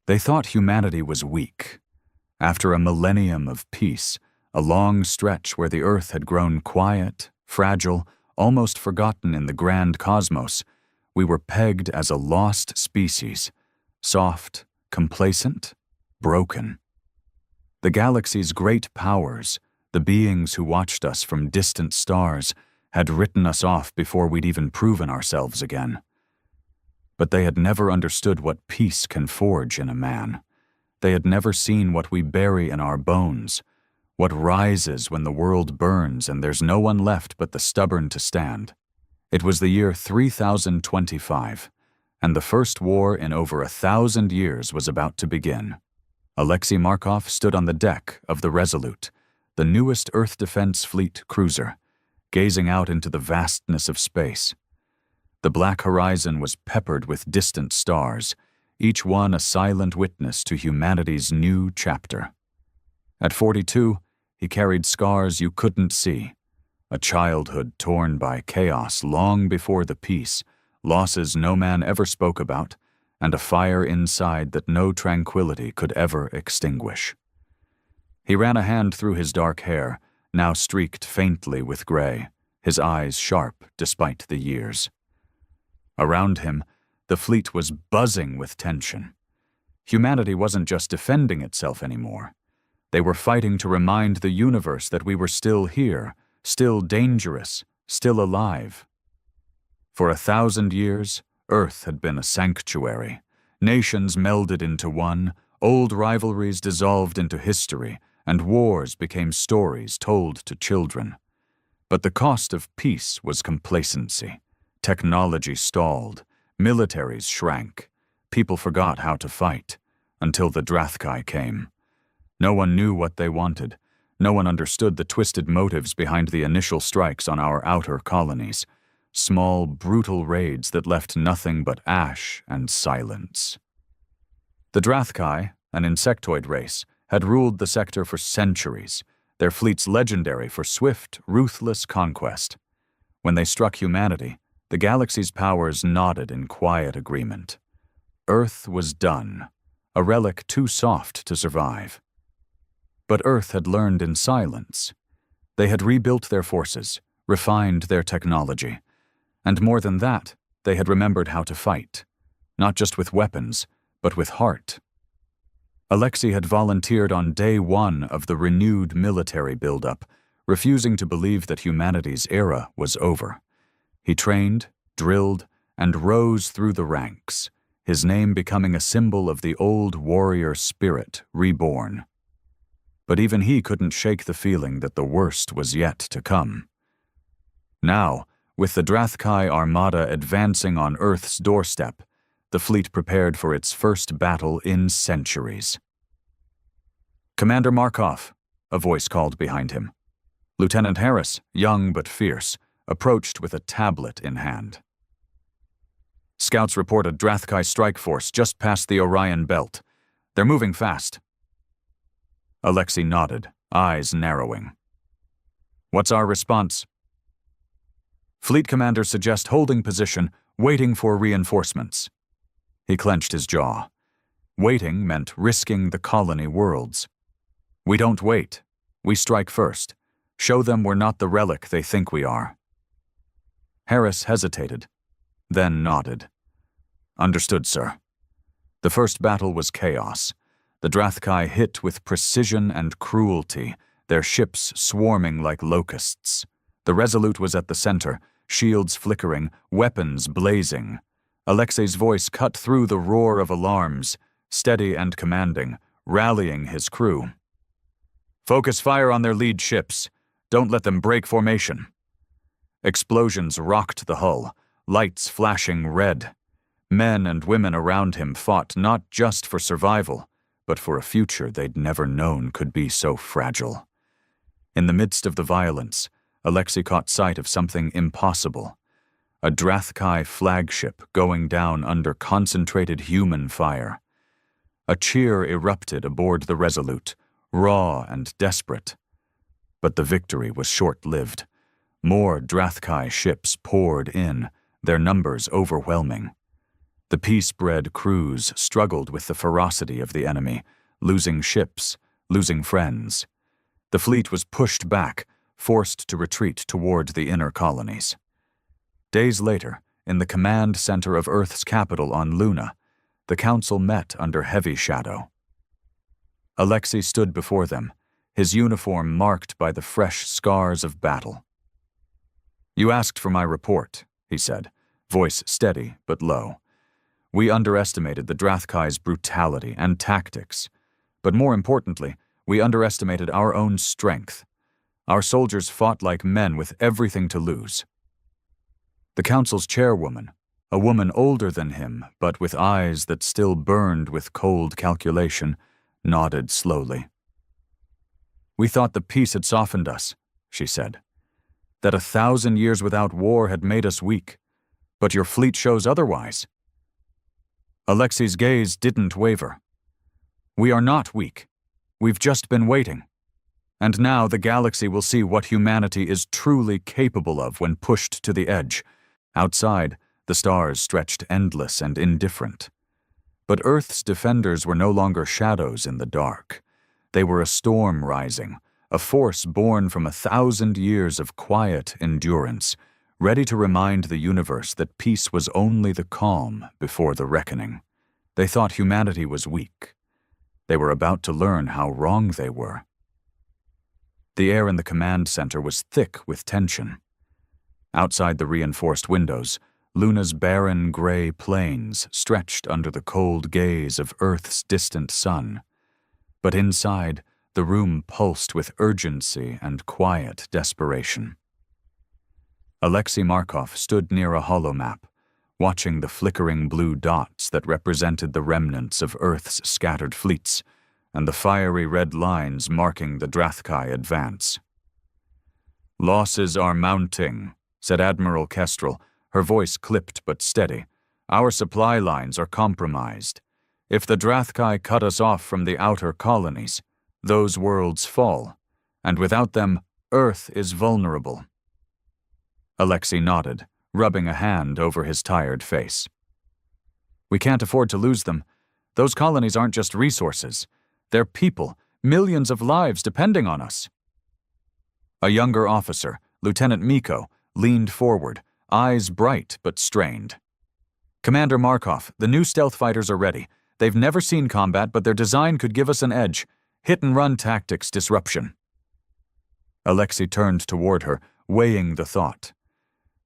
They thought humanity was weak. After a millennium of peace, a long stretch where the Earth had grown quiet, fragile, almost forgotten in the grand cosmos, we were pegged as a lost species, soft, complacent, broken. The galaxy's great powers, the beings who watched us from distant stars, had written us off before we'd even proven ourselves again. But they had never understood what peace can forge in a man. They had never seen what we bury in our bones, what rises when the world burns and there's no one left but the stubborn to stand. It was the year 3025, and the first war in over 1,000 years was about to begin. Alexei Markov stood on the deck of the Resolute, the newest Earth Defense Fleet cruiser, gazing out into the vastness of space. The black horizon was peppered with distant stars, each one a silent witness to humanity's new chapter. At 42, he carried scars you couldn't see, a childhood torn by chaos long before the peace, losses no man ever spoke about, and a fire inside that no tranquility could ever extinguish. He ran a hand through his dark hair, now streaked faintly with gray, his eyes sharp despite the years. Around him, the fleet was buzzing with tension. Humanity wasn't just defending itself anymore. They were fighting to remind the universe that we were still here, still dangerous, still alive. For 1,000 years, Earth had been a sanctuary. Nations melded into one, old rivalries dissolved into history, and wars became stories told to children. But the cost of peace was complacency. Technology stalled, militaries shrank, people forgot how to fight, until the Drathkai came. No one knew what they wanted. No one understood the twisted motives behind the initial strikes on our outer colonies. Small, brutal raids that left nothing but ash and silence. The Drathkai, an insectoid race, had ruled the sector for centuries, their fleets legendary for swift, ruthless conquest. When they struck humanity, the galaxy's powers nodded in quiet agreement. Earth was done, a relic too soft to survive. But Earth had learned in silence. They had rebuilt their forces, refined their technology, and more than that, they had remembered how to fight, not just with weapons, but with heart. Alexei had volunteered on day one of the renewed military buildup, refusing to believe that humanity's era was over. He trained, drilled, and rose through the ranks, his name becoming a symbol of the old warrior spirit reborn. But even he couldn't shake the feeling that the worst was yet to come. Now, with the Drathkai armada advancing on Earth's doorstep, the fleet prepared for its first battle in centuries. "Commander Markov," a voice called behind him. Lieutenant Harris, young but fierce, approached with a tablet in hand. "Scouts report a Drathkai strike force just past the Orion belt. They're moving fast." Alexei nodded, eyes narrowing. "What's our response?" "Fleet commanders suggest holding position, waiting for reinforcements." He clenched his jaw. Waiting meant risking the colony worlds. "We don't wait. We strike first. Show them we're not the relic they think we are." Harris hesitated, then nodded. "Understood, sir." The first battle was chaos. The Drathkai hit with precision and cruelty, their ships swarming like locusts. The Resolute was at the center, shields flickering, weapons blazing. Alexei's voice cut through the roar of alarms, steady and commanding, rallying his crew. "Focus fire on their lead ships. Don't let them break formation." Explosions rocked the hull, lights flashing red. Men and women around him fought not just for survival, but for a future they'd never known could be so fragile. In the midst of the violence, Alexei caught sight of something impossible. A Drathkai flagship going down under concentrated human fire. A cheer erupted aboard the Resolute, raw and desperate. But the victory was short-lived. More Drathkai ships poured in, their numbers overwhelming. The peace-bred crews struggled with the ferocity of the enemy, losing ships, losing friends. The fleet was pushed back, forced to retreat toward the inner colonies. Days later, in the command center of Earth's capital on Luna, the council met under heavy shadow. Alexei stood before them, his uniform marked by the fresh scars of battle. "You asked for my report," he said, voice steady but low. "We underestimated the Drathkai's brutality and tactics, but more importantly, we underestimated our own strength. Our soldiers fought like men with everything to lose." The council's chairwoman, a woman older than him but with eyes that still burned with cold calculation, nodded slowly. "We thought the peace had softened us," she said, "that 1,000 years without war had made us weak, but your fleet shows otherwise." Alexei's gaze didn't waver. "We are not weak. We've just been waiting. And now the galaxy will see what humanity is truly capable of when pushed to the edge. Outside, the stars stretched endless and indifferent. But Earth's defenders were no longer shadows in the dark. They were a storm rising, a force born from 1,000 years of quiet endurance, ready to remind the universe that peace was only the calm before the reckoning. They thought humanity was weak. They were about to learn how wrong they were. The air in the command center was thick with tension. Outside the reinforced windows, Luna's barren gray plains stretched under the cold gaze of Earth's distant sun. But inside, the room pulsed with urgency and quiet desperation. Alexei Markov stood near a holomap, watching the flickering blue dots that represented the remnants of Earth's scattered fleets, and the fiery red lines marking the Drathkai advance. "Losses are mounting," said Admiral Kestrel, her voice clipped but steady. "Our supply lines are compromised. If the Drathkai cut us off from the outer colonies, those worlds fall, and without them, Earth is vulnerable." Alexei nodded, rubbing a hand over his tired face. "We can't afford to lose them. Those colonies aren't just resources. They're people, millions of lives depending on us." A younger officer, Lieutenant Miko, leaned forward, eyes bright but strained. "Commander Markov, the new stealth fighters are ready. They've never seen combat, but their design could give us an edge. Hit-and-run tactics disruption." Alexei turned toward her, weighing the thought.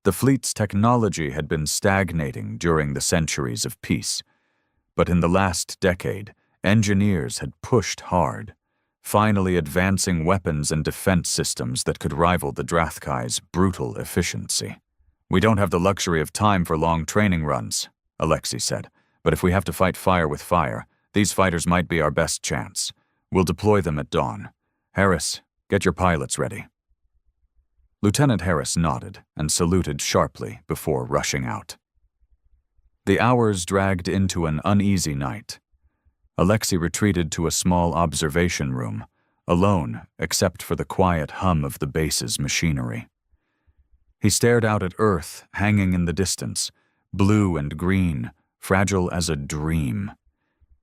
The fleet's technology had been stagnating during the centuries of peace. But in the last decade, engineers had pushed hard, finally advancing weapons and defense systems that could rival the Drathkai's brutal efficiency. "We don't have the luxury of time for long training runs," Alexei said. "But if we have to fight fire with fire, these fighters might be our best chance. We'll deploy them at dawn. Harris, get your pilots ready." Lieutenant Harris nodded and saluted sharply before rushing out. The hours dragged into an uneasy night. Alexei retreated to a small observation room, alone except for the quiet hum of the base's machinery. He stared out at Earth hanging in the distance, blue and green, fragile as a dream.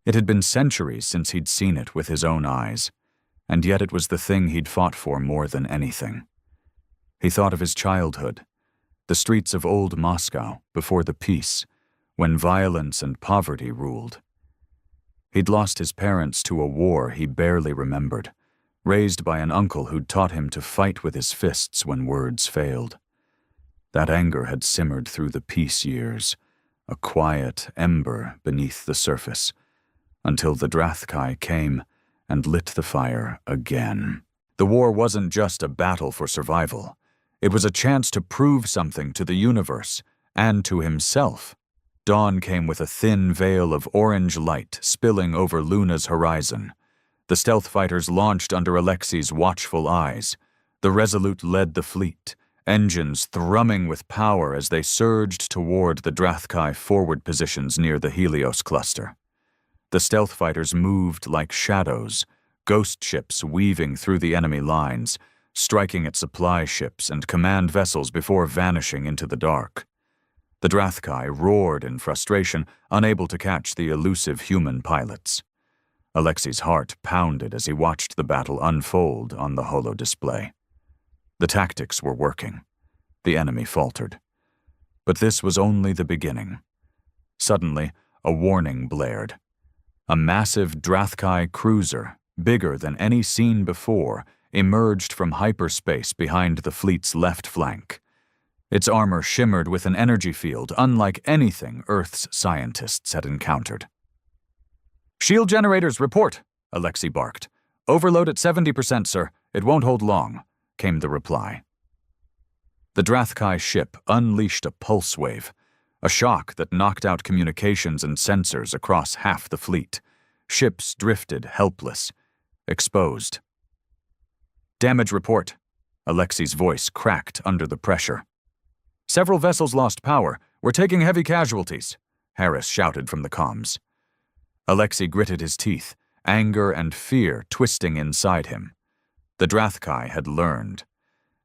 It had been centuries since he'd seen it with his own eyes, and yet it was the thing he'd fought for more than anything. He thought of his childhood, the streets of old Moscow before the peace, when violence and poverty ruled. He'd lost his parents to a war he barely remembered, raised by an uncle who'd taught him to fight with his fists when words failed. That anger had simmered through the peace years, a quiet ember beneath the surface, until the Drathkai came and lit the fire again. The war wasn't just a battle for survival. It was a chance to prove something to the universe and to himself. Dawn came with a thin veil of orange light spilling over Luna's horizon. The stealth fighters launched under Alexei's watchful eyes. The Resolute led the fleet, engines thrumming with power as they surged toward the Drathkai forward positions near the Helios cluster. The stealth fighters moved like shadows, ghost ships weaving through the enemy lines, striking at supply ships and command vessels before vanishing into the dark. The The Drathkai roared in frustration, unable to catch the elusive human pilots. Alexei's heart pounded as he watched the battle unfold on the holo display. The tactics were working. The enemy faltered. But this was only the beginning. Suddenly, a warning blared. A massive Drathkai cruiser, bigger than any seen before, emerged from hyperspace behind the fleet's left flank. Its armor shimmered with an energy field unlike anything Earth's scientists had encountered. "Shield generators, report," Alexei barked. "Overload at 70%, sir. It won't hold long," came the reply. The Drathkai ship unleashed a pulse wave, a shock that knocked out communications and sensors across half the fleet. Ships drifted helpless, exposed. "Damage report." Alexei's voice cracked under the pressure. "Several vessels lost power. We're taking heavy casualties," Harris shouted from the comms. Alexei gritted his teeth, anger and fear twisting inside him. The Drathkai had learned.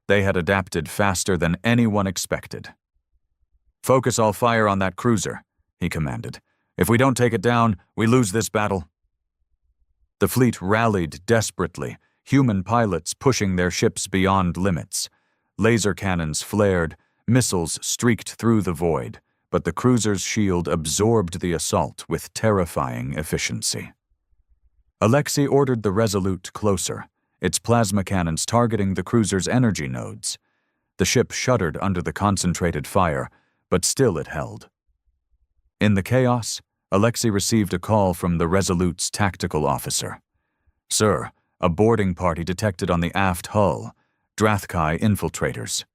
They had adapted faster than anyone expected. "Focus all fire on that cruiser," he commanded. "If we don't take it down, we lose this battle." The fleet rallied desperately, human pilots pushing their ships beyond limits. Laser cannons flared, missiles streaked through the void, but the cruiser's shield absorbed the assault with terrifying efficiency. Alexei ordered the Resolute closer, its plasma cannons targeting the cruiser's energy nodes. The ship shuddered under the concentrated fire, but still it held. In the chaos, Alexei received a call from the Resolute's tactical officer. "Sir, a boarding party detected on the aft hull. Drathkai infiltrators."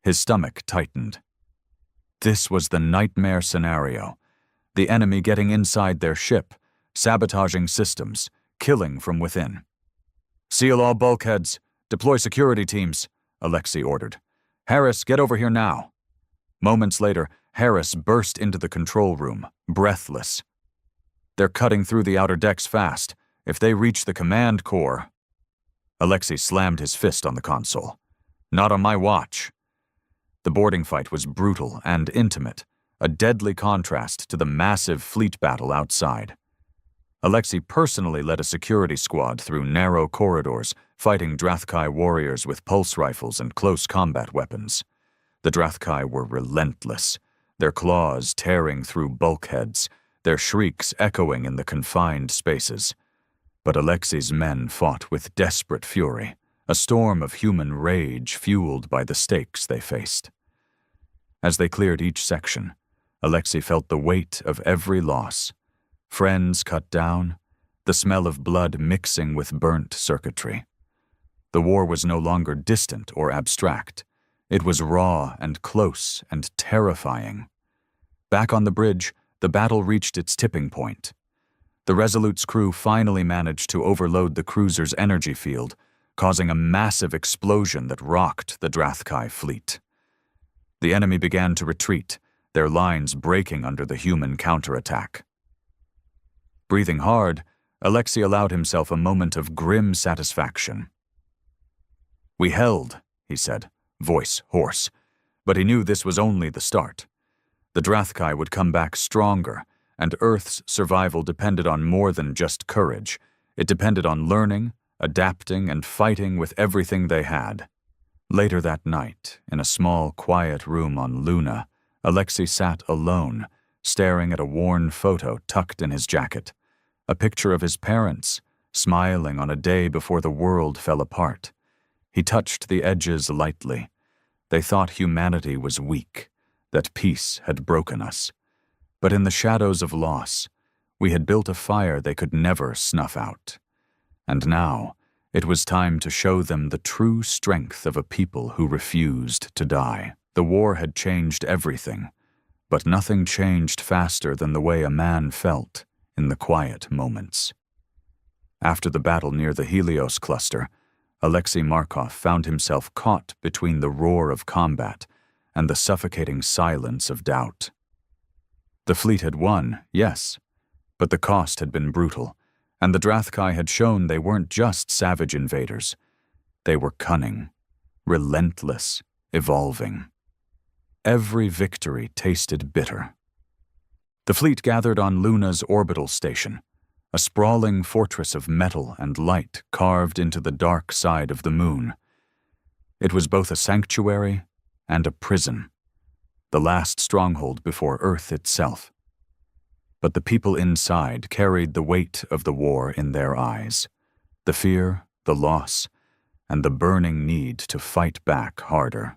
His stomach tightened. This was the nightmare scenario. The enemy getting inside their ship, sabotaging systems, killing from within. "Seal all bulkheads. Deploy security teams," Alexei ordered. "Harris, get over here now." Moments later, Harris burst into the control room, breathless. "They're cutting through the outer decks fast. If they reach the command core..." Alexei slammed his fist on the console. "Not on my watch." The boarding fight was brutal and intimate, a deadly contrast to the massive fleet battle outside. Alexei personally led a security squad through narrow corridors, fighting Drathkai warriors with pulse rifles and close combat weapons. The Drathkai were relentless, their claws tearing through bulkheads, their shrieks echoing in the confined spaces. But Alexei's men fought with desperate fury, a storm of human rage fueled by the stakes they faced. As they cleared each section, Alexei felt the weight of every loss. Friends cut down, the smell of blood mixing with burnt circuitry. The war was no longer distant or abstract. It was raw and close and terrifying. Back on the bridge, the battle reached its tipping point. The Resolute's crew finally managed to overload the cruiser's energy field, causing a massive explosion that rocked the Drathkai fleet. The enemy began to retreat, their lines breaking under the human counterattack. Breathing hard, Alexei allowed himself a moment of grim satisfaction. "We held," he said, voice hoarse, but he knew this was only the start. The Drathkai would come back stronger, and Earth's survival depended on more than just courage. It depended on learning, adapting, and fighting with everything they had. Later that night, in a small, quiet room on Luna, Alexei sat alone, staring at a worn photo tucked in his jacket, a picture of his parents, smiling on a day before the world fell apart. He touched the edges lightly. They thought humanity was weak, that peace had broken us. But in the shadows of loss, we had built a fire they could never snuff out. And now, it was time to show them the true strength of a people who refused to die. The war had changed everything, but nothing changed faster than the way a man felt in the quiet moments. After the battle near the Helios cluster, Alexei Markov found himself caught between the roar of combat and the suffocating silence of doubt. The fleet had won, yes, but the cost had been brutal, and the Drathkai had shown they weren't just savage invaders. They were cunning, relentless, evolving. Every victory tasted bitter. The fleet gathered on Luna's orbital station, a sprawling fortress of metal and light carved into the dark side of the moon. It was both a sanctuary and a prison, the last stronghold before Earth itself. But the people inside carried the weight of the war in their eyes, the fear, the loss, and the burning need to fight back harder.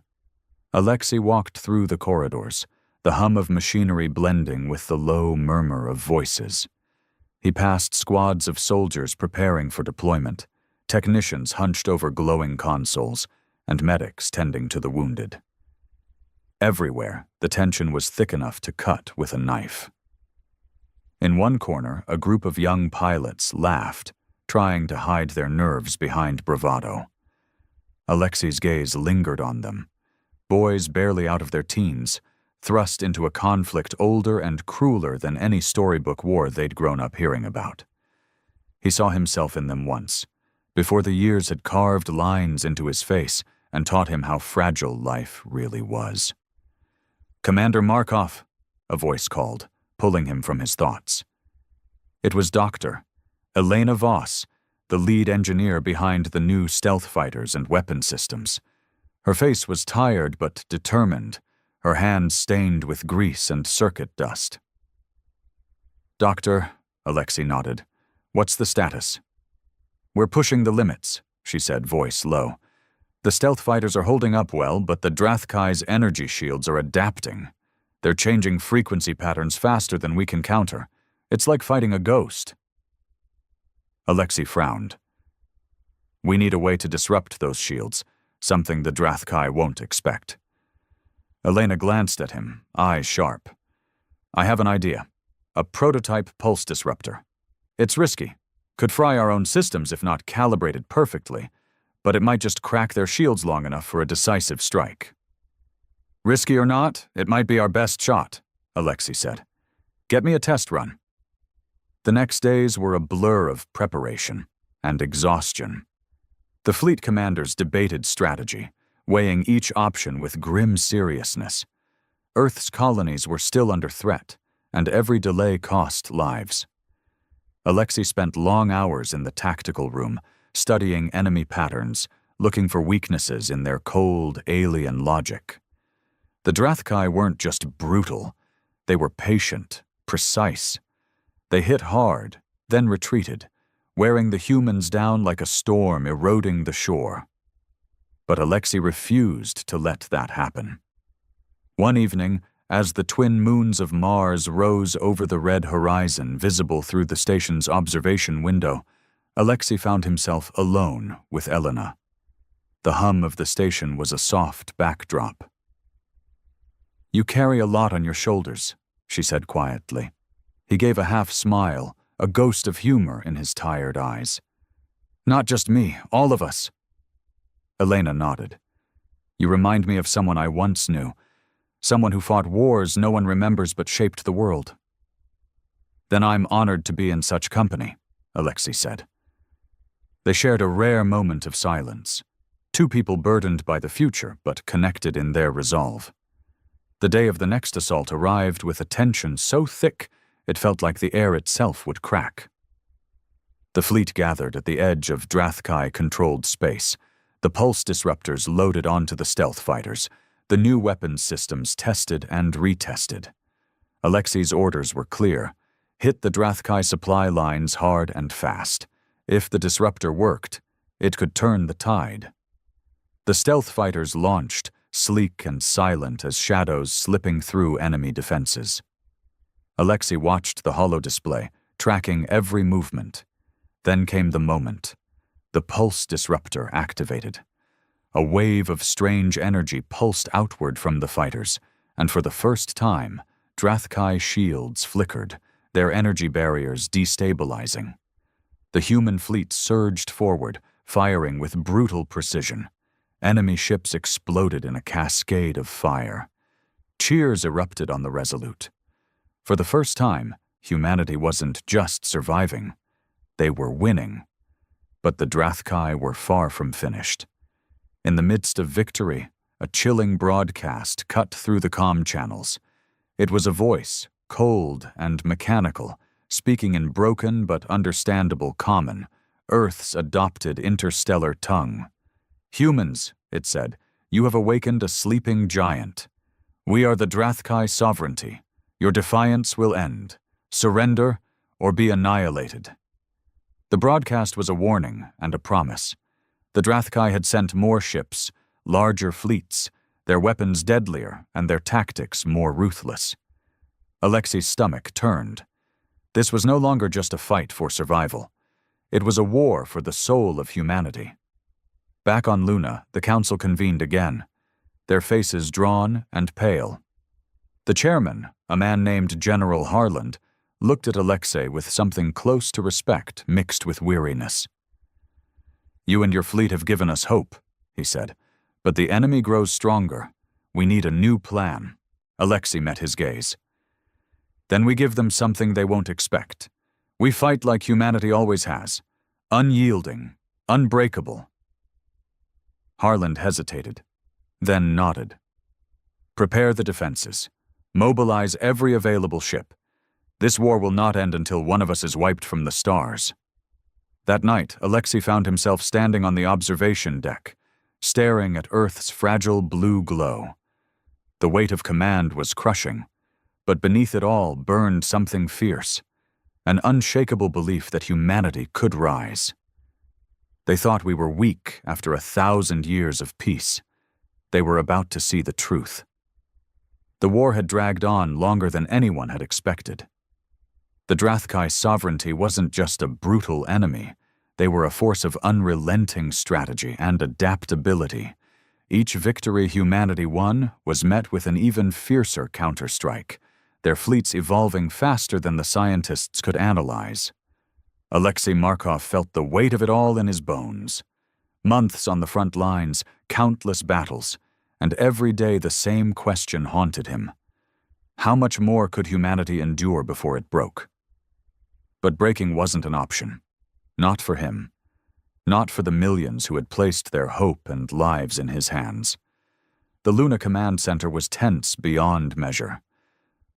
Alexei walked through the corridors, the hum of machinery blending with the low murmur of voices. He passed squads of soldiers preparing for deployment, technicians hunched over glowing consoles, and medics tending to the wounded. Everywhere, the tension was thick enough to cut with a knife. In one corner, a group of young pilots laughed, trying to hide their nerves behind bravado. Alexei's gaze lingered on them, boys barely out of their teens, thrust into a conflict older and crueler than any storybook war they'd grown up hearing about. He saw himself in them once, before the years had carved lines into his face and taught him how fragile life really was. "Commander Markov," a voice called, pulling him from his thoughts. It was Dr. Elena Voss, the lead engineer behind the new stealth fighters and weapon systems. Her face was tired but determined, her hands stained with grease and circuit dust. "Doctor," Alexei nodded, "what's the status?" "We're pushing the limits," she said, voice low. "The stealth fighters are holding up well, but the Drathkai's energy shields are adapting. They're changing frequency patterns faster than we can counter. It's like fighting a ghost." Alexei frowned. "We need a way to disrupt those shields, something the Drathkai won't expect." Elena glanced at him, eyes sharp. "I have an idea. A prototype pulse disruptor. It's risky. Could fry our own systems if not calibrated perfectly, but it might just crack their shields long enough for a decisive strike." "Risky or not, it might be our best shot," Alexei said. "Get me a test run." The next days were a blur of preparation and exhaustion. The fleet commanders debated strategy, weighing each option with grim seriousness. Earth's colonies were still under threat, and every delay cost lives. Alexei spent long hours in the tactical room, studying enemy patterns, looking for weaknesses in their cold, alien logic. The Drathkai weren't just brutal. They were patient, precise. They hit hard, then retreated, wearing the humans down like a storm eroding the shore. But Alexei refused to let that happen. One evening, as the twin moons of Mars rose over the red horizon visible through the station's observation window, Alexei found himself alone with Elena. The hum of the station was a soft backdrop. "You carry a lot on your shoulders," she said quietly. He gave a half smile, a ghost of humor in his tired eyes. "Not just me, all of us." Elena nodded. "You remind me of someone I once knew, someone who fought wars no one remembers but shaped the world." "Then I'm honored to be in such company," Alexei said. They shared a rare moment of silence, two people burdened by the future but connected in their resolve. The day of the next assault arrived with a tension so thick it felt like the air itself would crack. The fleet gathered at the edge of Drathkai-controlled space, the pulse disruptors loaded onto the stealth fighters, the new weapons systems tested and retested. Alexei's orders were clear: hit the Drathkai supply lines hard and fast. If the disruptor worked, it could turn the tide. The stealth fighters launched, sleek and silent as shadows slipping through enemy defenses. Alexei watched the holodisplay, tracking every movement. Then came the moment. The pulse disruptor activated. A wave of strange energy pulsed outward from the fighters, and for the first time, Drathkai shields flickered, their energy barriers destabilizing. The human fleet surged forward, firing with brutal precision. Enemy ships exploded in a cascade of fire. Cheers erupted on the Resolute. For the first time, humanity wasn't just surviving. They were winning. But the Drathkai were far from finished. In the midst of victory, a chilling broadcast cut through the comm channels. It was a voice, cold and mechanical, speaking in broken but understandable common, Earth's adopted interstellar tongue. "Humans," it said, "you have awakened a sleeping giant. We are the Drathkai sovereignty. Your defiance will end. Surrender or be annihilated." The broadcast was a warning and a promise. The Drathkai had sent more ships, larger fleets, their weapons deadlier and their tactics more ruthless. Alexei's stomach turned. This was no longer just a fight for survival. It was a war for the soul of humanity. Back on Luna, the council convened again, their faces drawn and pale. The chairman, a man named General Harland, looked at Alexei with something close to respect mixed with weariness. "You and your fleet have given us hope," he said, "but the enemy grows stronger. We need a new plan." Alexei met his gaze. "Then we give them something they won't expect. We fight like humanity always has, unyielding, unbreakable." Harland hesitated, then nodded. "Prepare the defenses. Mobilize every available ship. This war will not end until one of us is wiped from the stars." That night, Alexei found himself standing on the observation deck, staring at Earth's fragile blue glow. The weight of command was crushing, but beneath it all burned something fierce, an unshakable belief that humanity could rise. They thought we were weak after 1,000 years of peace. They were about to see the truth. The war had dragged on longer than anyone had expected. The Drathkai sovereignty wasn't just a brutal enemy. They were a force of unrelenting strategy and adaptability. Each victory humanity won was met with an even fiercer counterstrike, their fleets evolving faster than the scientists could analyze. Alexei Markov felt the weight of it all in his bones. Months on the front lines, countless battles, and every day the same question haunted him. How much more could humanity endure before it broke? But breaking wasn't an option. Not for him. Not for the millions who had placed their hope and lives in his hands. The Luna Command Center was tense beyond measure.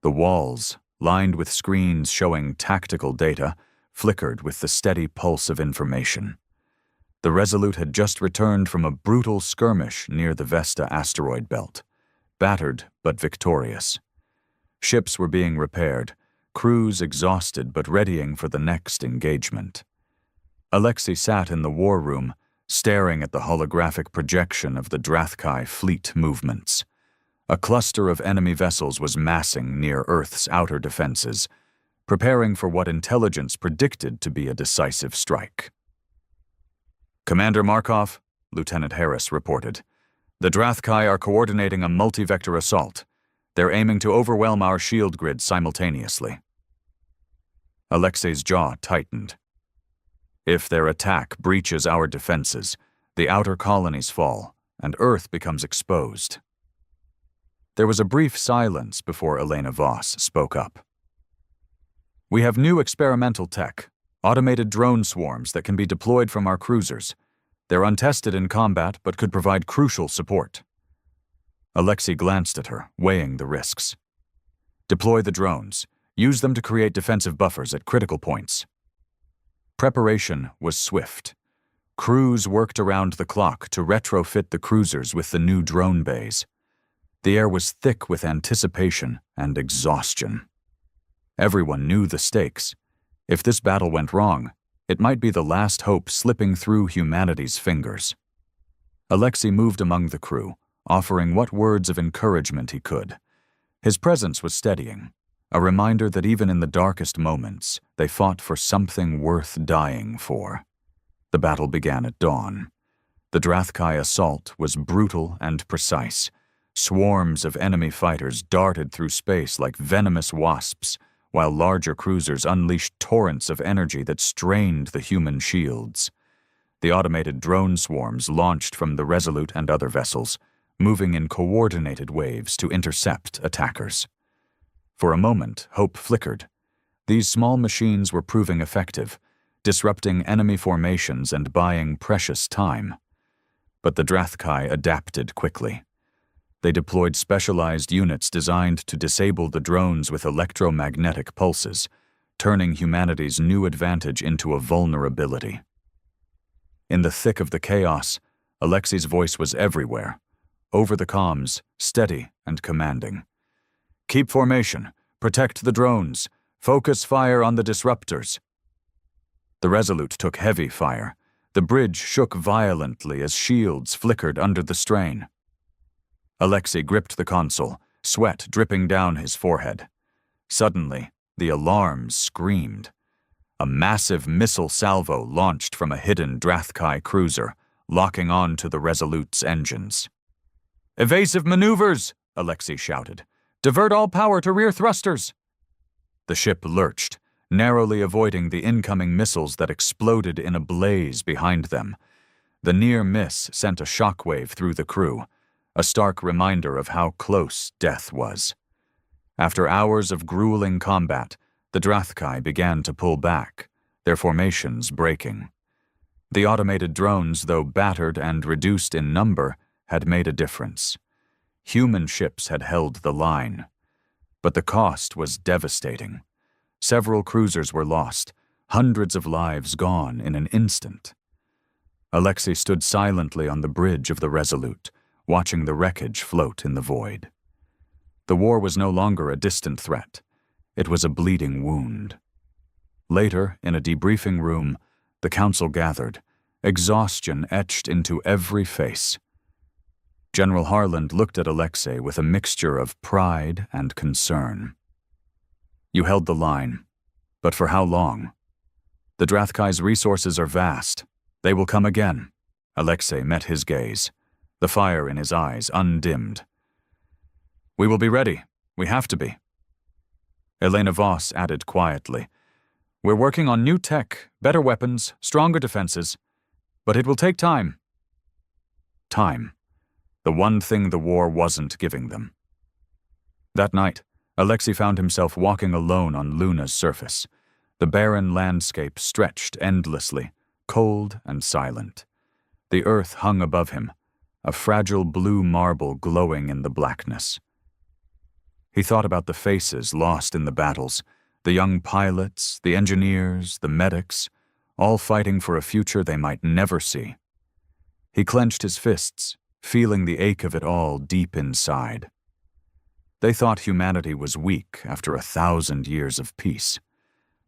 The walls, lined with screens showing tactical data, flickered with the steady pulse of information. The Resolute had just returned from a brutal skirmish near the Vesta asteroid belt, battered but victorious. Ships were being repaired, crews exhausted but readying for the next engagement. Alexei sat in the war room, staring at the holographic projection of the Drathkai fleet movements. A cluster of enemy vessels was massing near Earth's outer defenses, preparing for what intelligence predicted to be a decisive strike. "Commander Markov," Lieutenant Harris reported, "the Drathkai are coordinating a multi-vector assault. They're aiming to overwhelm our shield grid simultaneously." Alexei's jaw tightened. If their attack breaches our defenses, the outer colonies fall, and Earth becomes exposed. There was a brief silence before Elena Voss spoke up. "We have new experimental tech, automated drone swarms that can be deployed from our cruisers. They're untested in combat but could provide crucial support." Alexei glanced at her, weighing the risks. "Deploy the drones. Use them to create defensive buffers at critical points." Preparation was swift. Crews worked around the clock to retrofit the cruisers with the new drone bays. The air was thick with anticipation and exhaustion. Everyone knew the stakes. If this battle went wrong, it might be the last hope slipping through humanity's fingers. Alexei moved among the crew, offering what words of encouragement he could. His presence was steadying, a reminder that even in the darkest moments, they fought for something worth dying for. The battle began at dawn. The Drathkai assault was brutal and precise. Swarms of enemy fighters darted through space like venomous wasps, while larger cruisers unleashed torrents of energy that strained the human shields. The automated drone swarms launched from the Resolute and other vessels, moving in coordinated waves to intercept attackers. For a moment, hope flickered. These small machines were proving effective, disrupting enemy formations and buying precious time. But the Drathkai adapted quickly. They deployed specialized units designed to disable the drones with electromagnetic pulses, turning humanity's new advantage into a vulnerability. In the thick of the chaos, Alexei's voice was everywhere, over the comms, steady and commanding. "Keep formation, protect the drones, focus fire on the disruptors." The Resolute took heavy fire. The bridge shook violently as shields flickered under the strain. Alexei gripped the console, sweat dripping down his forehead. Suddenly, the alarms screamed. A massive missile salvo launched from a hidden Drathkai cruiser, locking on to the Resolute's engines. "Evasive maneuvers!" Alexei shouted. "Divert all power to rear thrusters!" The ship lurched, narrowly avoiding the incoming missiles that exploded in a blaze behind them. The near miss sent a shockwave through the crew, a stark reminder of how close death was. After hours of grueling combat, the Drathkai began to pull back, their formations breaking. The automated drones, though battered and reduced in number, had made a difference. Human ships had held the line. But the cost was devastating. Several cruisers were lost, hundreds of lives gone in an instant. Alexei stood silently on the bridge of the Resolute, watching the wreckage float in the void. The war was no longer a distant threat. It was a bleeding wound. Later, in a debriefing room, the council gathered, exhaustion etched into every face. General Harland looked at Alexei with a mixture of pride and concern. "You held the line, but for how long? The Drathkai's resources are vast. They will come again." Alexei met his gaze, the fire in his eyes undimmed. "We will be ready. We have to be." Elena Voss added quietly, "We're working on new tech, better weapons, stronger defenses. But it will take time." Time. The one thing the war wasn't giving them. That night, Alexei found himself walking alone on Luna's surface. The barren landscape stretched endlessly, cold and silent. The earth hung above him, a fragile blue marble glowing in the blackness. He thought about the faces lost in the battles, the young pilots, the engineers, the medics, all fighting for a future they might never see. He clenched his fists, feeling the ache of it all deep inside. They thought humanity was weak after 1,000 years of peace.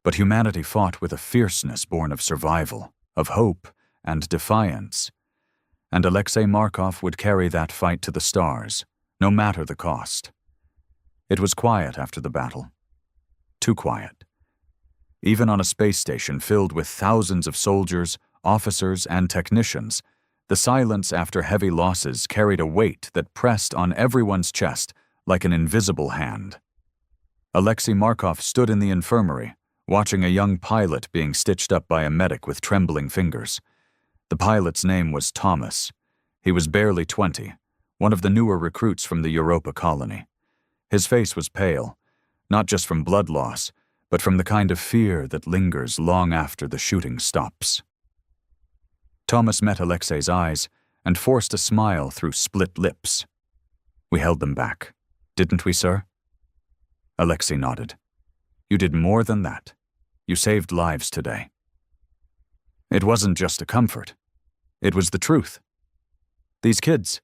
But humanity fought with a fierceness born of survival, of hope, and defiance. And Alexei Markov would carry that fight to the stars, no matter the cost. It was quiet after the battle. Too quiet. Even on a space station filled with thousands of soldiers, officers, and technicians, the silence after heavy losses carried a weight that pressed on everyone's chest like an invisible hand. Alexei Markov stood in the infirmary, watching a young pilot being stitched up by a medic with trembling fingers. The pilot's name was Thomas. He was barely 20, one of the newer recruits from the Europa colony. His face was pale, not just from blood loss, but from the kind of fear that lingers long after the shooting stops. Thomas met Alexei's eyes and forced a smile through split lips. "We held them back, didn't we, sir?" Alexei nodded. "You did more than that. You saved lives today." It wasn't just a comfort. It was the truth. These kids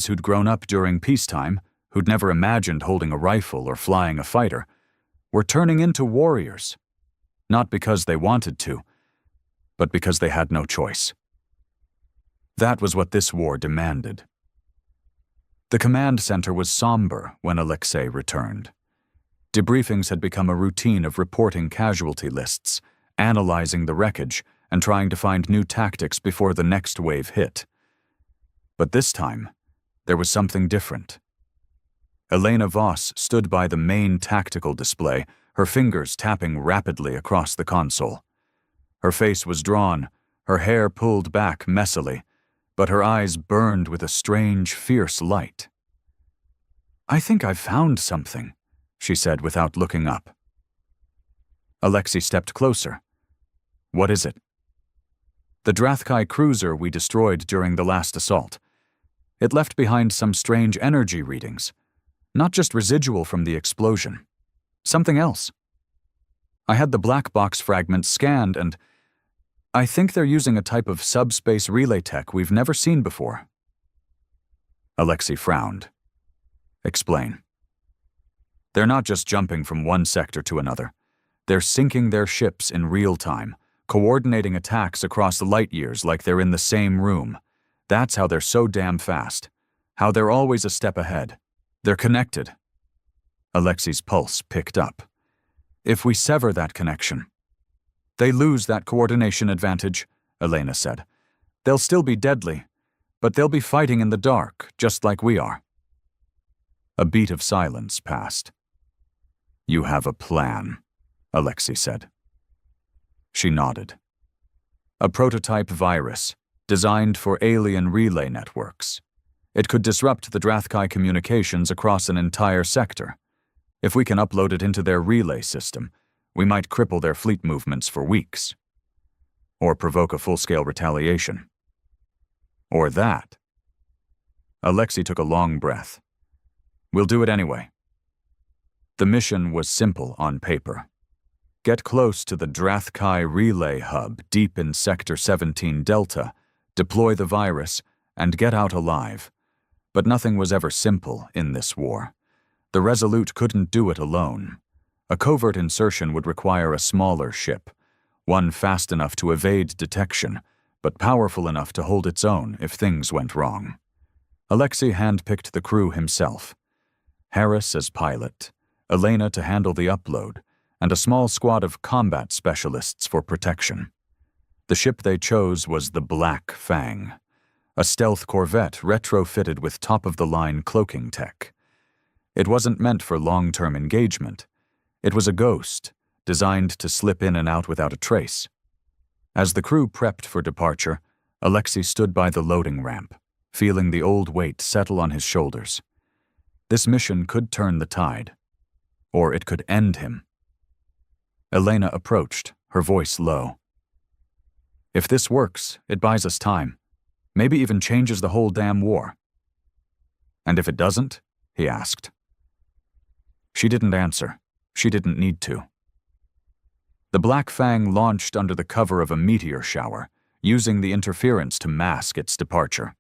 who'd grown up during peacetime, who'd never imagined holding a rifle or flying a fighter, were turning into warriors, not because they wanted to, but because they had no choice. That was what this war demanded. The command center was somber when Alexei returned. Debriefings had become a routine of reporting casualty lists, analyzing the wreckage, and trying to find new tactics before the next wave hit. But this time, there was something different. Elena Voss stood by the main tactical display, her fingers tapping rapidly across the console. Her face was drawn, her hair pulled back messily, but her eyes burned with a strange, fierce light. "I think I've found something," she said without looking up. Alexei stepped closer. "What is it?" "The Drathkai cruiser we destroyed during the last assault. It left behind some strange energy readings. Not just residual from the explosion. Something else. I had the black box fragments scanned, and I think they're using a type of subspace relay tech we've never seen before. Alexei frowned. Explain. They're not just jumping from one sector to another. They're syncing their ships in real time, coordinating attacks across light years like they're in the same room. That's how they're so damn fast. How they're always a step ahead. They're connected. Alexei's pulse picked up. If we sever that connection, they lose that coordination advantage, Elena said. They'll still be deadly, but they'll be fighting in the dark, just like we are. A beat of silence passed. You have a plan, Alexei said. She nodded. A prototype virus, designed for alien relay networks. It could disrupt the Drathkai communications across an entire sector. If we can upload it into their relay system, we might cripple their fleet movements for weeks. Or provoke a full-scale retaliation. Or that. Alexei took a long breath. We'll do it anyway. The mission was simple on paper. Get close to the Drathkai relay hub deep in Sector 17 Delta, deploy the virus, and get out alive. But nothing was ever simple in this war. The Resolute couldn't do it alone. A covert insertion would require a smaller ship, one fast enough to evade detection, but powerful enough to hold its own if things went wrong. Alexei handpicked the crew himself. Harris as pilot, Elena to handle the upload, and a small squad of combat specialists for protection. The ship they chose was the Black Fang, a stealth corvette retrofitted with top-of-the-line cloaking tech. It wasn't meant for long-term engagement. It was a ghost, designed to slip in and out without a trace. As the crew prepped for departure, Alexei stood by the loading ramp, feeling the old weight settle on his shoulders. This mission could turn the tide, or it could end him. Elena approached, her voice low. If this works, it buys us time, maybe even changes the whole damn war. And if it doesn't? He asked. She didn't answer. She didn't need to. The Black Fang launched under the cover of a meteor shower, using the interference to mask its departure.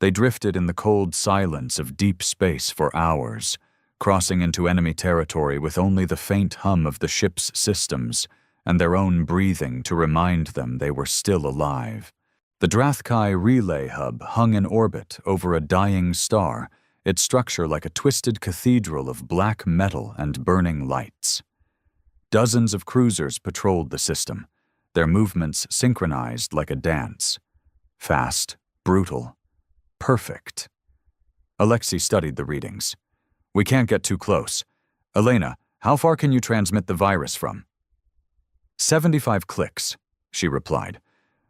They drifted in the cold silence of deep space for hours, crossing into enemy territory with only the faint hum of the ship's systems and their own breathing to remind them they were still alive. The Drathkai relay hub hung in orbit over a dying star, its structure like a twisted cathedral of black metal and burning lights. Dozens of cruisers patrolled the system, their movements synchronized like a dance. Fast, brutal, perfect. Alexei studied the readings. We can't get too close. Elena, how far can you transmit the virus from? 75 clicks, she replied.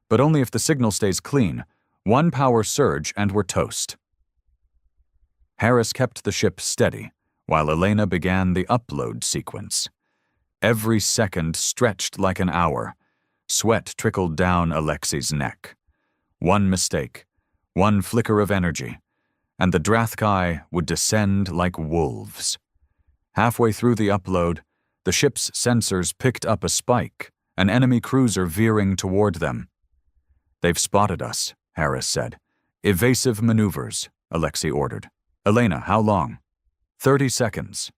But only if the signal stays clean. One power surge and we're toast. Harris kept the ship steady, while Elena began the upload sequence. Every second stretched like an hour. Sweat trickled down Alexei's neck. One mistake, one flicker of energy, and the Drathkai would descend like wolves. Halfway through the upload, the ship's sensors picked up a spike, an enemy cruiser veering toward them. They've spotted us, Harris said. Evasive maneuvers, Alexei ordered. Elena, how long? 30 seconds.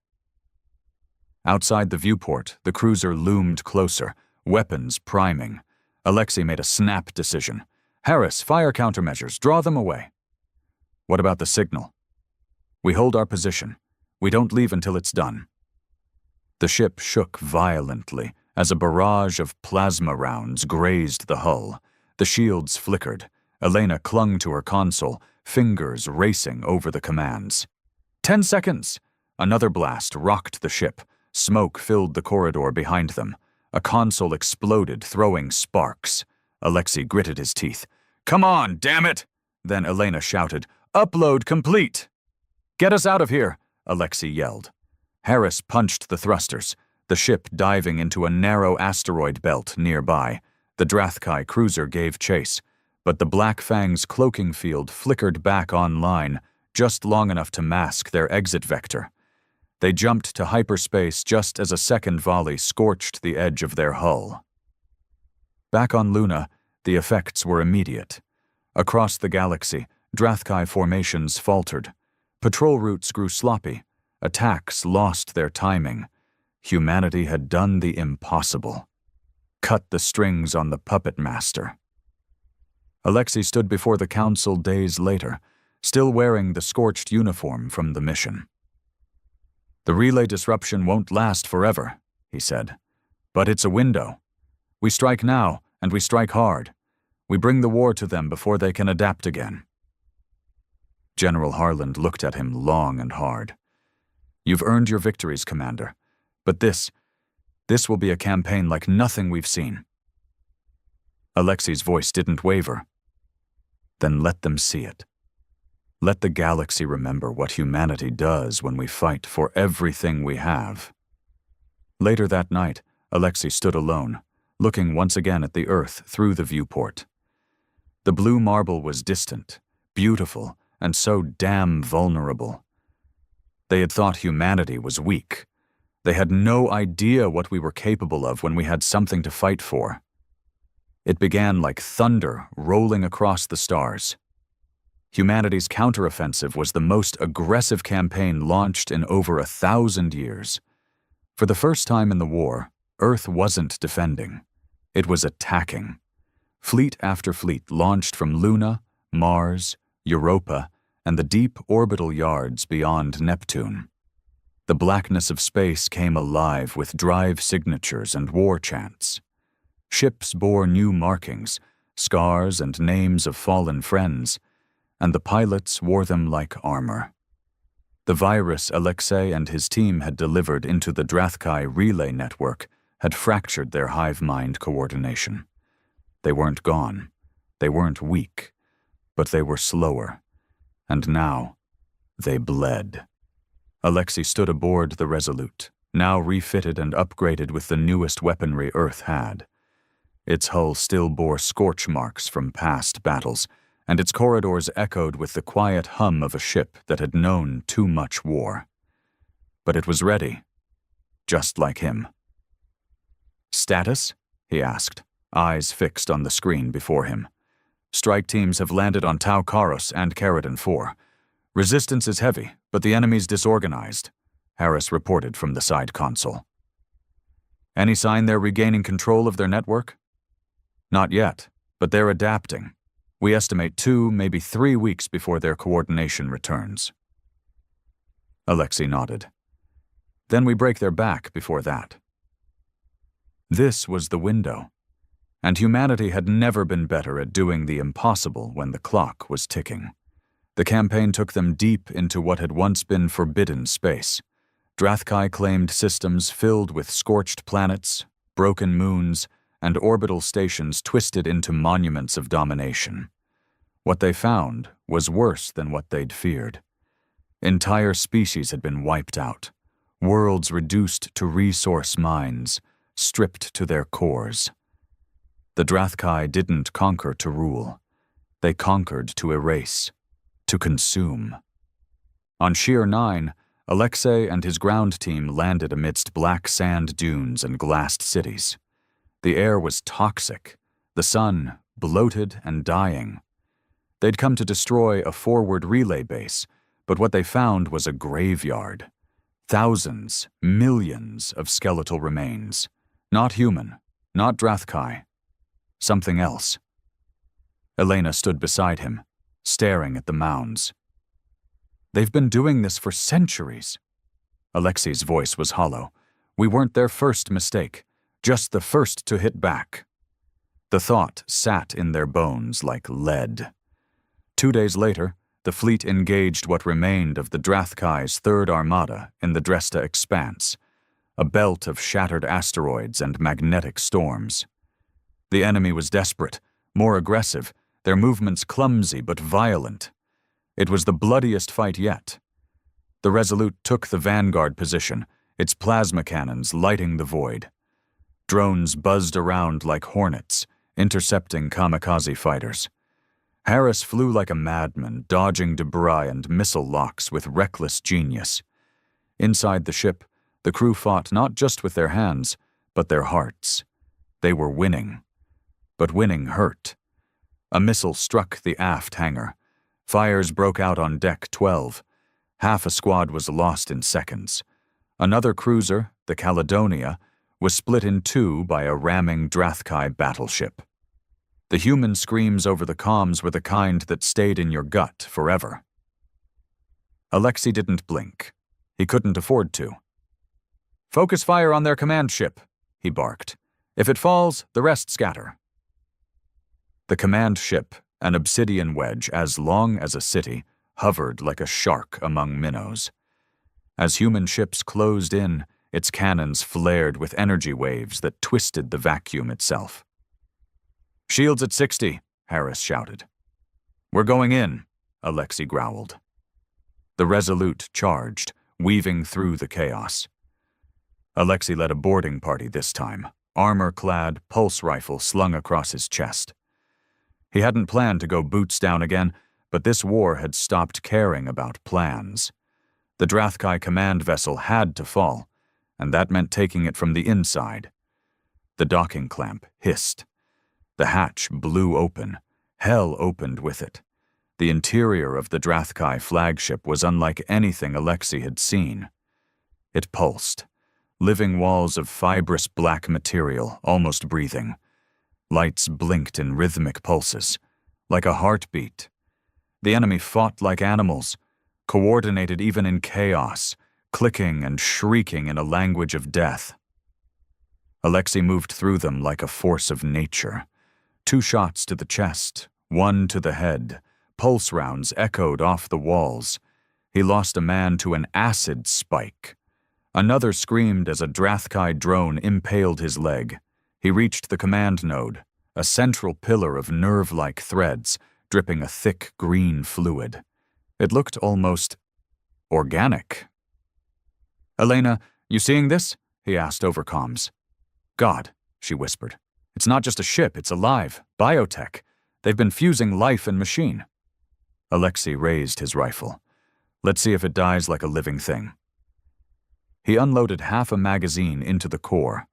Outside the viewport, the cruiser loomed closer, weapons priming. Alexei made a snap decision. Harris, fire countermeasures, draw them away. What about the signal? We hold our position. We don't leave until it's done. The ship shook violently as a barrage of plasma rounds grazed the hull. The shields flickered. Elena clung to her console, fingers racing over the commands. 10 seconds! Another blast rocked the ship. Smoke filled the corridor behind them. A console exploded, throwing sparks. Alexei gritted his teeth. Come on, damn it! Then Elena shouted, Upload complete! Get us out of here, Alexei yelled. Harris punched the thrusters, the ship diving into a narrow asteroid belt nearby. The Drathkai cruiser gave chase. but the Black Fang's cloaking field flickered back online just long enough to mask their exit vector. They jumped to hyperspace just as a second volley scorched the edge of their hull. Back on Luna, the effects were immediate. Across the galaxy, Drathkai formations faltered. Patrol routes grew sloppy. Attacks lost their timing. Humanity had done the impossible. Cut the strings on the puppet master. Alexei stood before the Council days later, still wearing the scorched uniform from the mission. "The relay disruption won't last forever," he said. "But it's a window. We strike now, and we strike hard. We bring the war to them before they can adapt again." General Harland looked at him long and hard. "You've earned your victories, Commander. But this will be a campaign like nothing we've seen." Alexei's voice didn't waver. "Then let them see it. Let the galaxy remember what humanity does when we fight for everything we have." Later that night, Alexei stood alone, looking once again at the Earth through the viewport. The blue marble was distant, beautiful, and so damn vulnerable. They had thought humanity was weak. They had no idea what we were capable of when we had something to fight for. It began like thunder rolling across the stars. Humanity's counteroffensive was the most aggressive campaign launched in over 1,000 years. For the first time in the war, Earth wasn't defending. It was attacking. Fleet after fleet launched from Luna, Mars, Europa, and the deep orbital yards beyond Neptune. The blackness of space came alive with drive signatures and war chants. Ships bore new markings, scars and names of fallen friends, and the pilots wore them like armor. The virus Alexei and his team had delivered into the Drathkai relay network had fractured their hive mind coordination. They weren't gone. They weren't weak. But they were slower. And now, they bled. Alexei stood aboard the Resolute, now refitted and upgraded with the newest weaponry Earth had. Its hull still bore scorch marks from past battles, and its corridors echoed with the quiet hum of a ship that had known too much war. But it was ready, just like him. "Status?" he asked, eyes fixed on the screen before him. "Strike teams have landed on Tau Karos and Caridon 4. Resistance is heavy, but the enemy's disorganized," Harris reported from the side console. "Any sign they're regaining control of their network?" "Not yet, but they're adapting. We estimate 2, maybe 3 weeks before their coordination returns." Alexei nodded. "Then we break their back before that." This was the window, and humanity had never been better at doing the impossible when the clock was ticking. The campaign took them deep into what had once been forbidden space. Drathkai claimed systems filled with scorched planets, broken moons, and orbital stations twisted into monuments of domination. What they found was worse than what they'd feared. Entire species had been wiped out, worlds reduced to resource mines, stripped to their cores. The Drathkai didn't conquer to rule. They conquered to erase, to consume. On Shear 9, Alexei and his ground team landed amidst black sand dunes and glassed cities. The air was toxic, the sun bloated and dying. They'd come to destroy a forward relay base, but what they found was a graveyard. Thousands, millions of skeletal remains. Not human, not Drathkai. Something else. Elena stood beside him, staring at the mounds. "They've been doing this for centuries." Alexei's voice was hollow. "We weren't their first mistake, just the first to hit back." The thought sat in their bones like lead. 2 days later, the fleet engaged what remained of the Drathkai's Third Armada in the Dresda Expanse, a belt of shattered asteroids and magnetic storms. The enemy was desperate, more aggressive, their movements clumsy but violent. It was the bloodiest fight yet. The Resolute took the vanguard position, its plasma cannons lighting the void. Drones buzzed around like hornets, intercepting kamikaze fighters. Harris flew like a madman, dodging debris and missile locks with reckless genius. Inside the ship, the crew fought not just with their hands, but their hearts. They were winning. But winning hurt. A missile struck the aft hangar. Fires broke out on Deck 12. Half a squad was lost in seconds. Another cruiser, the Caledonia, was split in two by a ramming Drathkai battleship. The human screams over the comms were the kind that stayed in your gut forever. Alexei didn't blink. He couldn't afford to. "Focus fire on their command ship," he barked. "If it falls, the rest scatter." The command ship, an obsidian wedge as long as a city, hovered like a shark among minnows. As human ships closed in, its cannons flared with energy waves that twisted the vacuum itself. "Shields at 60, Harris shouted. "We're going in," Alexei growled. The Resolute charged, weaving through the chaos. Alexei led a boarding party this time, armor-clad, pulse rifle slung across his chest. He hadn't planned to go boots down again, but this war had stopped caring about plans. The Drathkai command vessel had to fall, and that meant taking it from the inside. The docking clamp hissed. The hatch blew open. Hell opened with it. The interior of the Drathkai flagship was unlike anything Alexei had seen. It pulsed. Living walls of fibrous black material, almost breathing. Lights blinked in rhythmic pulses, like a heartbeat. The enemy fought like animals, coordinated even in chaos, clicking and shrieking in a language of death. Alexei moved through them like a force of nature. 2 shots to the chest, 1 to the head. Pulse rounds echoed off the walls. He lost a man to an acid spike. Another screamed as a Drathkai drone impaled his leg. He reached the command node, a central pillar of nerve-like threads, dripping a thick green fluid. It looked almost organic. "Elena, you seeing this?" he asked over comms. "God," she whispered. "It's not just a ship, it's alive. Biotech. They've been fusing life and machine." Alexei raised his rifle. "Let's see if it dies like a living thing." He unloaded half a magazine into the core.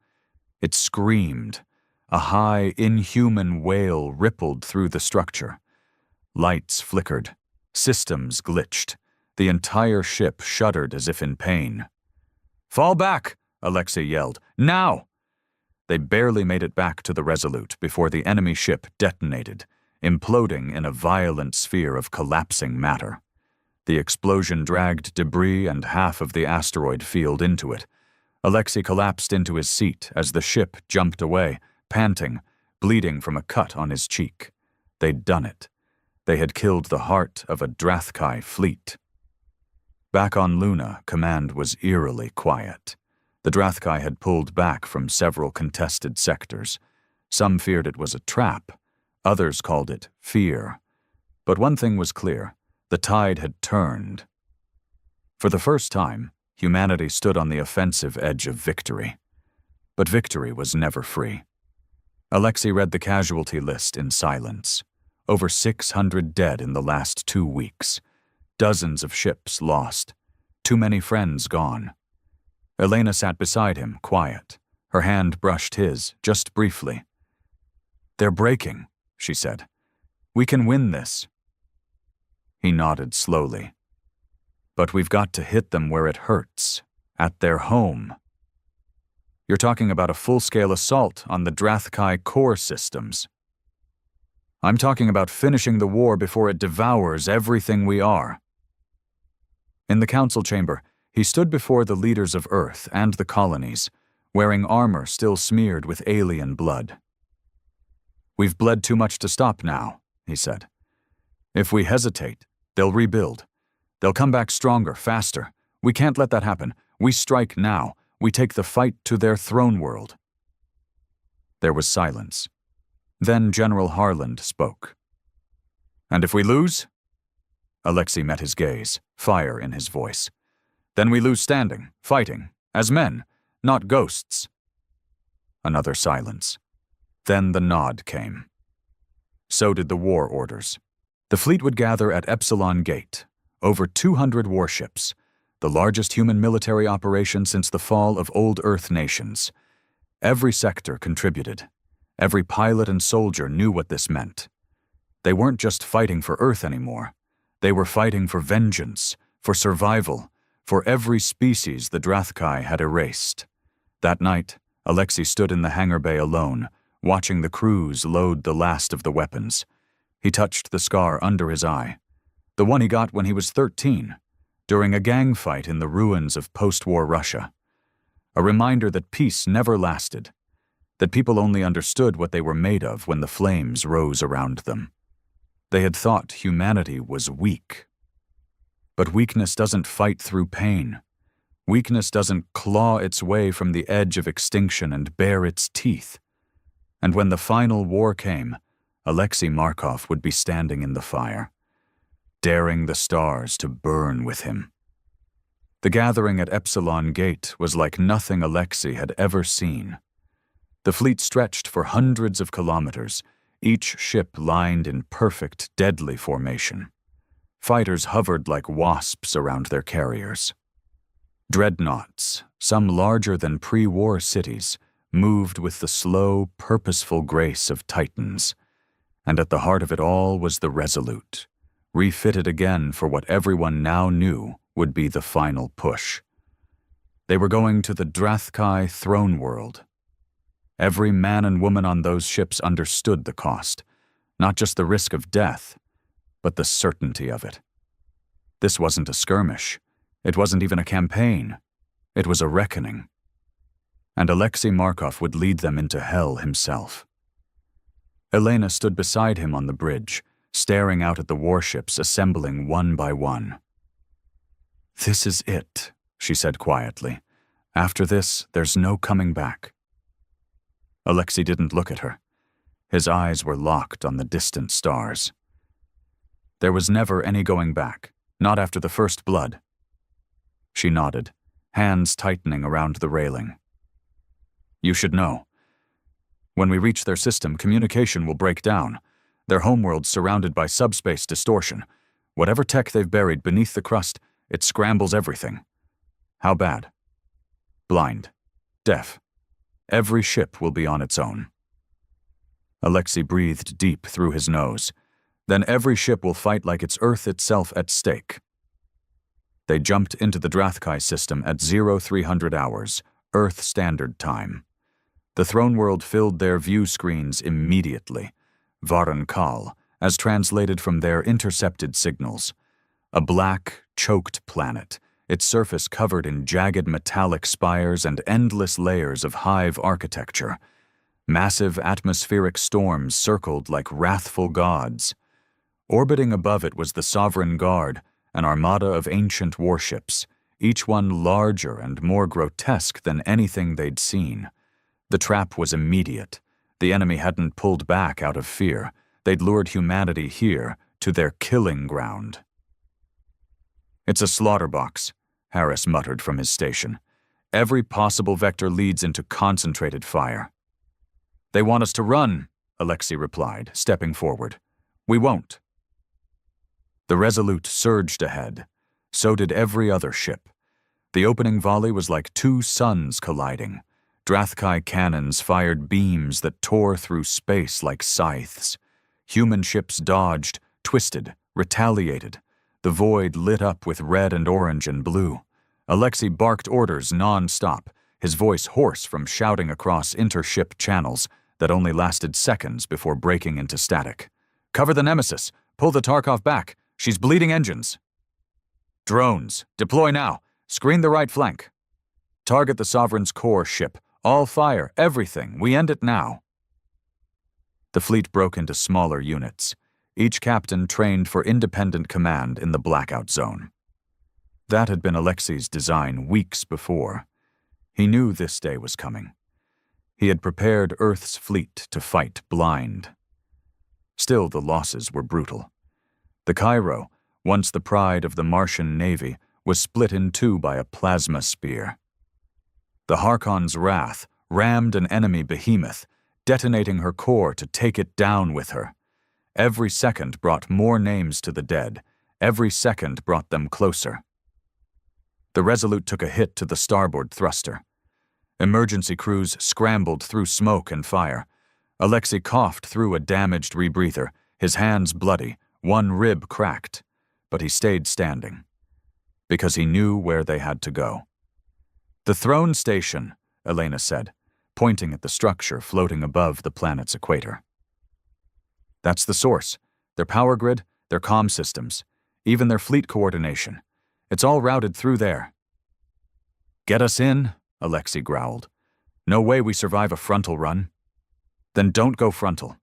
It screamed. A high, inhuman wail rippled through the structure. Lights flickered. Systems glitched. The entire ship shuddered as if in pain. "Fall back!" Alexei yelled. "Now!" They barely made it back to the Resolute before the enemy ship detonated, imploding in a violent sphere of collapsing matter. The explosion dragged debris and half of the asteroid field into it. Alexei collapsed into his seat as the ship jumped away, panting, bleeding from a cut on his cheek. They'd done it. They had killed the heart of a Drathkai fleet. Back on Luna, command was eerily quiet. The Drathkai had pulled back from several contested sectors. Some feared it was a trap. Others called it fear. But one thing was clear. The tide had turned. For the first time, humanity stood on the offensive edge of victory. But victory was never free. Alexei read the casualty list in silence. Over 600 dead in the last 2 weeks. Dozens of ships lost. Too many friends gone. Elena sat beside him, quiet. Her hand brushed his, just briefly. "They're breaking," she said. "We can win this." He nodded slowly. "But we've got to hit them where it hurts, at their home." "You're talking about a full-scale assault on the Drathkai core systems." "I'm talking about finishing the war before it devours everything we are." In the council chamber, he stood before the leaders of Earth and the colonies, wearing armor still smeared with alien blood. "We've bled too much to stop now," he said. "If we hesitate, they'll rebuild. They'll come back stronger, faster. We can't let that happen. We strike now. We take the fight to their throne world." There was silence. Then General Harland spoke. "And if we lose?" Alexei met his gaze, fire in his voice. "Then we lose standing, fighting, as men, not ghosts." Another silence. Then the nod came. So did the war orders. The fleet would gather at Epsilon Gate, over 200 warships, the largest human military operation since the fall of old Earth nations. Every sector contributed. Every pilot and soldier knew what this meant. They weren't just fighting for Earth anymore. They were fighting for vengeance, for survival, for every species the Drathkai had erased. That night, Alexei stood in the hangar bay alone, watching the crews load the last of the weapons. He touched the scar under his eye, the one he got when he was 13, during a gang fight in the ruins of post-war Russia. A reminder that peace never lasted, that people only understood what they were made of when the flames rose around them. They had thought humanity was weak. But weakness doesn't fight through pain. Weakness doesn't claw its way from the edge of extinction and bare its teeth. And when the final war came, Alexei Markov would be standing in the fire, daring the stars to burn with him. The gathering at Epsilon Gate was like nothing Alexei had ever seen. The fleet stretched for hundreds of kilometers, each ship lined in perfect, deadly formation. Fighters hovered like wasps around their carriers. Dreadnoughts, some larger than pre-war cities, moved with the slow, purposeful grace of titans. And at the heart of it all was the Resolute, refitted again for what everyone now knew would be the final push. They were going to the Drathkai throne world. Every man and woman on those ships understood the cost, not just the risk of death, but the certainty of it. This wasn't a skirmish. It wasn't even a campaign. It was a reckoning. And Alexei Markov would lead them into hell himself. Elena stood beside him on the bridge, staring out at the warships assembling one by one. "This is it," she said quietly. "After this, there's no coming back." Alexei didn't look at her. His eyes were locked on the distant stars. There was never any going back, not after the first blood. She nodded, hands tightening around the railing. "You should know. When we reach their system, communication will break down. Their homeworld's surrounded by subspace distortion. Whatever tech they've buried beneath the crust, it scrambles everything." "How bad?" "Blind. Deaf. Every ship will be on its own." Alexei breathed deep through his nose. "Then every ship will fight like it's Earth itself at stake." They jumped into the Drathkai system at 0300 hours, Earth Standard Time. The throne world filled their view screens immediately. Varan Kal, as translated from their intercepted signals. A black, choked planet, its surface covered in jagged metallic spires and endless layers of hive architecture. Massive atmospheric storms circled like wrathful gods. Orbiting above it was the Sovereign Guard, an armada of ancient warships, each one larger and more grotesque than anything they'd seen. The trap was immediate. The enemy hadn't pulled back out of fear. They'd lured humanity here, to their killing ground. "It's a slaughter box," Harris muttered from his station. "Every possible vector leads into concentrated fire." "They want us to run," Alexei replied, stepping forward. "We won't." The Resolute surged ahead. So did every other ship. The opening volley was like two suns colliding. Drathkai cannons fired beams that tore through space like scythes. Human ships dodged, twisted, retaliated. The void lit up with red and orange and blue. Alexei barked orders non-stop, his voice hoarse from shouting across intership channels that only lasted seconds before breaking into static. "Cover the Nemesis! Pull the Tarkov back! She's bleeding engines!" "Drones! Deploy now! Screen the right flank! Target the Sovereign's core ship! All fire! Everything! We end it now!" The fleet broke into smaller units, each captain trained for independent command in the blackout zone. That had been Alexei's design weeks before. He knew this day was coming. He had prepared Earth's fleet to fight blind. Still, the losses were brutal. The Cairo, once the pride of the Martian Navy, was split in two by a plasma spear. The Harkon's wrath rammed an enemy behemoth, detonating her core to take it down with her. Every second brought more names to the dead. Every second brought them closer. The Resolute took a hit to the starboard thruster. Emergency crews scrambled through smoke and fire. Alexei coughed through a damaged rebreather, his hands bloody, one rib cracked, but he stayed standing. Because he knew where they had to go. "The throne station," Elena said, pointing at the structure floating above the planet's equator. "That's the source. Their power grid, their comm systems, even their fleet coordination. It's all routed through there." "Get us in," Alexei growled. "No way we survive a frontal run." "Then don't go frontal."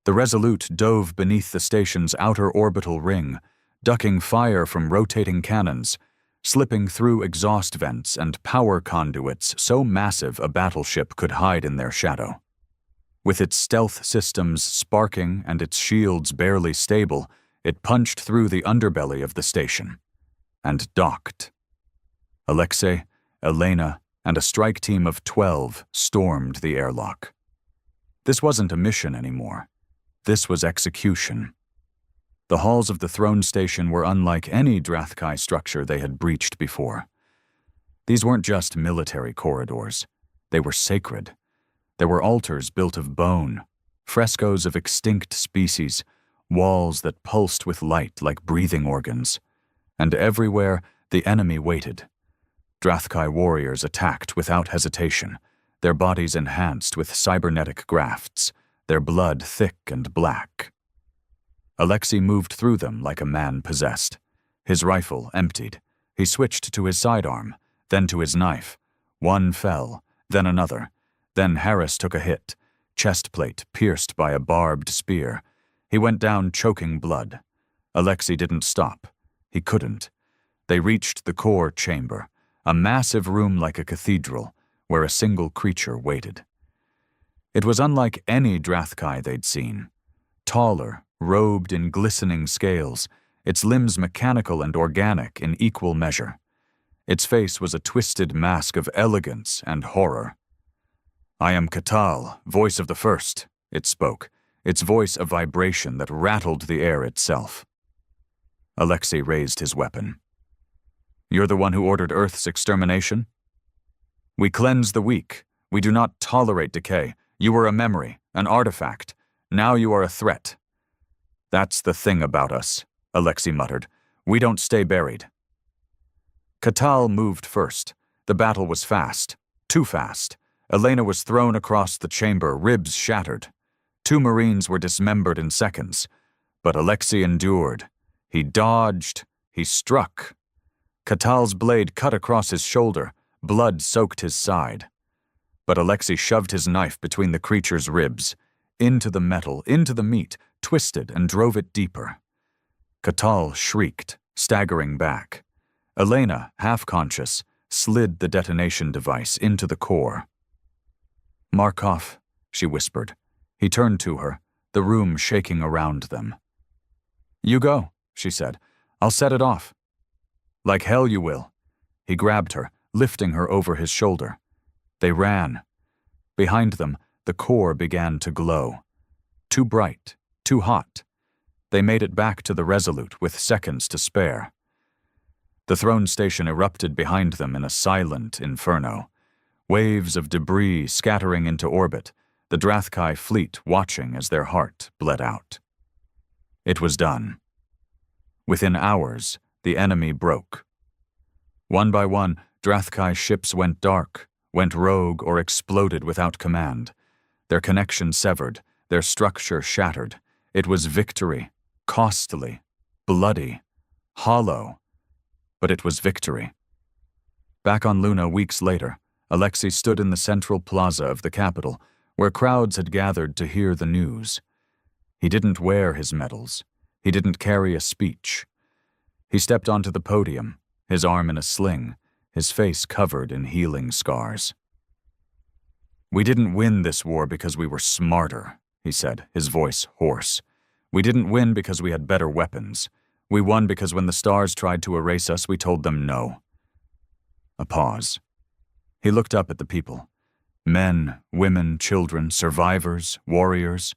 The Resolute dove beneath the station's outer orbital ring, ducking fire from rotating cannons, slipping through exhaust vents and power conduits so massive a battleship could hide in their shadow. With its stealth systems sparking and its shields barely stable, it punched through the underbelly of the station and docked. Alexei, Elena, and a strike team of 12 stormed the airlock. This wasn't a mission anymore. This was execution. The halls of the throne station were unlike any Drathkai structure they had breached before. These weren't just military corridors. They were sacred. There were altars built of bone, frescoes of extinct species, walls that pulsed with light like breathing organs. And everywhere, the enemy waited. Drathkai warriors attacked without hesitation, their bodies enhanced with cybernetic grafts, their blood thick and black. Alexei moved through them like a man possessed. His rifle emptied. He switched to his sidearm, then to his knife. One fell, then another. Then Harris took a hit, chest plate pierced by a barbed spear. He went down choking blood. Alexei didn't stop. He couldn't. They reached the core chamber, a massive room like a cathedral, where a single creature waited. It was unlike any Drathkai they'd seen. Taller, robed in glistening scales, its limbs mechanical and organic in equal measure. Its face was a twisted mask of elegance and horror. "I am Katal, voice of the first," it spoke, its voice a vibration that rattled the air itself. Alexei raised his weapon. "You're the one who ordered Earth's extermination?" "We cleanse the weak. We do not tolerate decay. You were a memory, an artifact. Now you are a threat." "That's the thing about us," Alexei muttered. "We don't stay buried." Katal moved first. The battle was fast. Too fast. Elena was thrown across the chamber, ribs shattered. 2 Marines were dismembered in seconds. But Alexei endured. He dodged. He struck. Katal's blade cut across his shoulder. Blood soaked his side. But Alexei shoved his knife between the creature's ribs, into the metal, into the meat, twisted and drove it deeper. Katal shrieked, staggering back. Elena, half-conscious, slid the detonation device into the core. "Markov," she whispered. He turned to her, the room shaking around them. "You go," she said. "I'll set it off." "Like hell you will." He grabbed her, lifting her over his shoulder. They ran. Behind them, the core began to glow. Too bright, too hot. They made it back to the Resolute with seconds to spare. The throne station erupted behind them in a silent inferno. Waves of debris scattering into orbit, the Drathkai fleet watching as their heart bled out. It was done. Within hours, the enemy broke. One by one, Drathkai ships went dark, went rogue or exploded without command. Their connection severed, their structure shattered. It was victory, costly, bloody, hollow. But it was victory. Back on Luna weeks later, Alexei stood in the central plaza of the capital, where crowds had gathered to hear the news. He didn't wear his medals. He didn't carry a speech. He stepped onto the podium, his arm in a sling, his face covered in healing scars. "We didn't win this war because we were smarter," he said, his voice hoarse. "We didn't win because we had better weapons. We won because when the stars tried to erase us, we told them no." A pause. He looked up at the people. Men, women, children, survivors, warriors.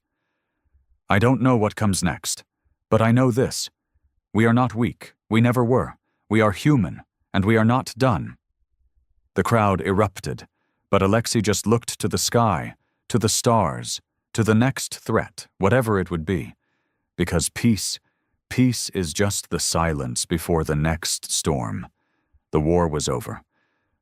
I don't know what comes next, but I know this. We are not weak. We never were. We are human, and we are not done." The crowd erupted, but Alexei just looked to the sky, to the stars, to the next threat, whatever it would be. Because peace is just the silence before the next storm. The war was over,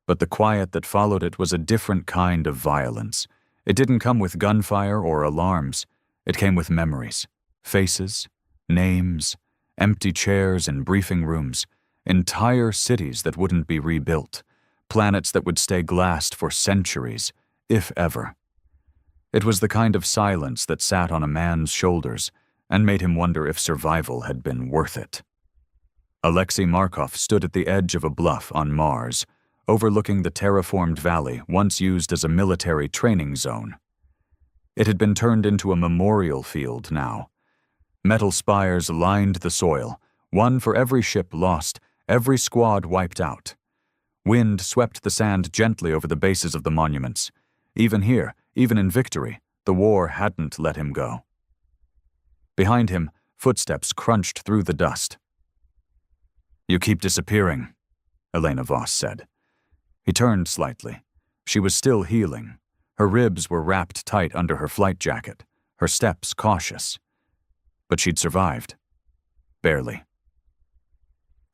but the quiet that followed it was a different kind of violence. It didn't come with gunfire or alarms. It came with memories, faces, names, empty chairs in briefing rooms, entire cities that wouldn't be rebuilt, planets that would stay glassed for centuries, if ever. It was the kind of silence that sat on a man's shoulders and made him wonder if survival had been worth it. Alexei Markov stood at the edge of a bluff on Mars, overlooking the terraformed valley once used as a military training zone. It had been turned into a memorial field now. Metal spires lined the soil, one for every ship lost, every squad wiped out. Wind swept the sand gently over the bases of the monuments. Even here, even in victory, the war hadn't let him go. Behind him, footsteps crunched through the dust. "You keep disappearing," Elena Voss said. He turned slightly. She was still healing. Her ribs were wrapped tight under her flight jacket, her steps cautious. But she'd survived. Barely.